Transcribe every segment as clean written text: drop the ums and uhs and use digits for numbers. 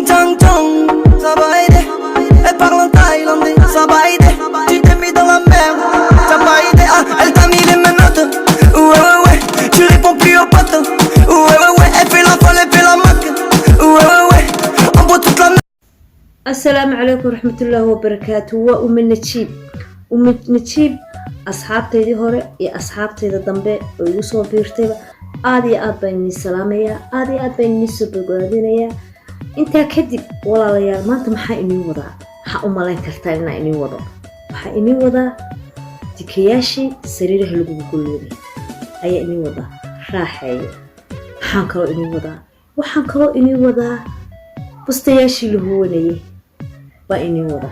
chang chang, ça va aider. Elle parle en thaïlandais, ça va aider. Tu t'es mis dans la merde, ça va aider. Ah, elle t'a mis les menottes. Ouais, ouais, ouais, tu réponds plus aux potes. Ouais, ouais, ouais, elle fait la folle, elle fait la moque. Ouais, ouais, ouais, on boit toute la merde. السلام عليكم ورحمة الله وبركاته. وأم نجيب أصحابتي هوري يا أصحابتي ضمبي ويوسف بيرتبا آدي بيني سلامية آدي بيني سبقودينيا أنت كدب ولا ليال ما أنت محا إني وضع حق ملاين كرتالنا إني وضع محا إني وضع تكياشي سريره اللي بقولوني أي إني وضع راحي حانكرو إني وضع وحانكرو إني وضع بستياشي اللي هو نيه وإني وضع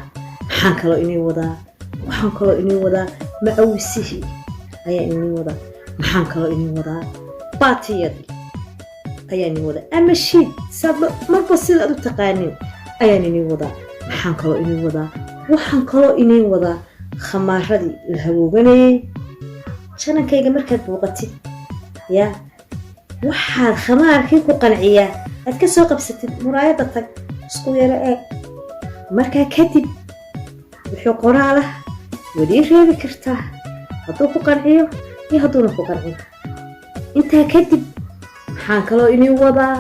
حانكرو إني وضع وحانكرو إني وضع معوسيه أي إني وضع محانكرو إني وضع باتيادي أي إني وضع أما شيء سبب مربى سيد أدو تقانين أي إني وضع محانكرو إني وضع وحانكرو إني وضع خماردي الهبوغاني شانا كيغا مركز بوقتي يا waxaad khamaarkii ku qanciyaa aad ka soo qabsatid muraayada tag isku yara eeg markaa kadib wuxuu qoraala wadi reebi kartaa hadduu ku qanciyo iyo hadduuna ku qancin intaa kadib waxaan kaloo inii wadaa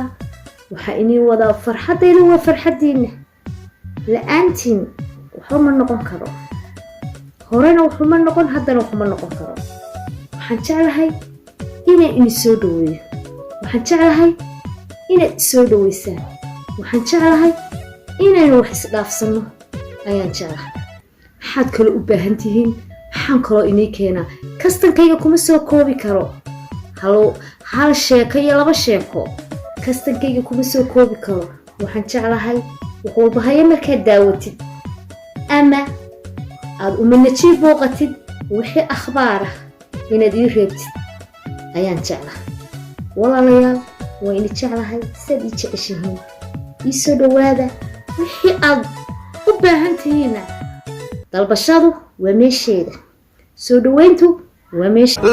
waxaa inii wadaa farxaddayna waa farxaddiina la-aantiin waxuma noqon karo horena waxuma noqon haddana waxuma noqon karo waxaan jeclahay inaan ini soo dhaweeyo waxaan jeclahay inaad soo dhaweysaan waxaan jeclahay inaynu wax isdhaafsano ayaan jeclahay maxaad kale u baahan tihiin waxaan kaloo inii keenaa kastankayga kuma soo koobi karo hal sheeko iyo laba sheeko kastankayga kuma soo koobi karo waxaan jeclahay wax walba haya markaad daawatid ama aad umanajiib booqatid wixii akhbaar ah inaad ii reebtid ayaan jeclahay walaalayaal waa ini jeclahay sidaad ii jeceshihiin ii soo dhawaada wixii aad u baahan tihiina dalbashadu waa meesheeda soo dhaweyntu waa meesheeda.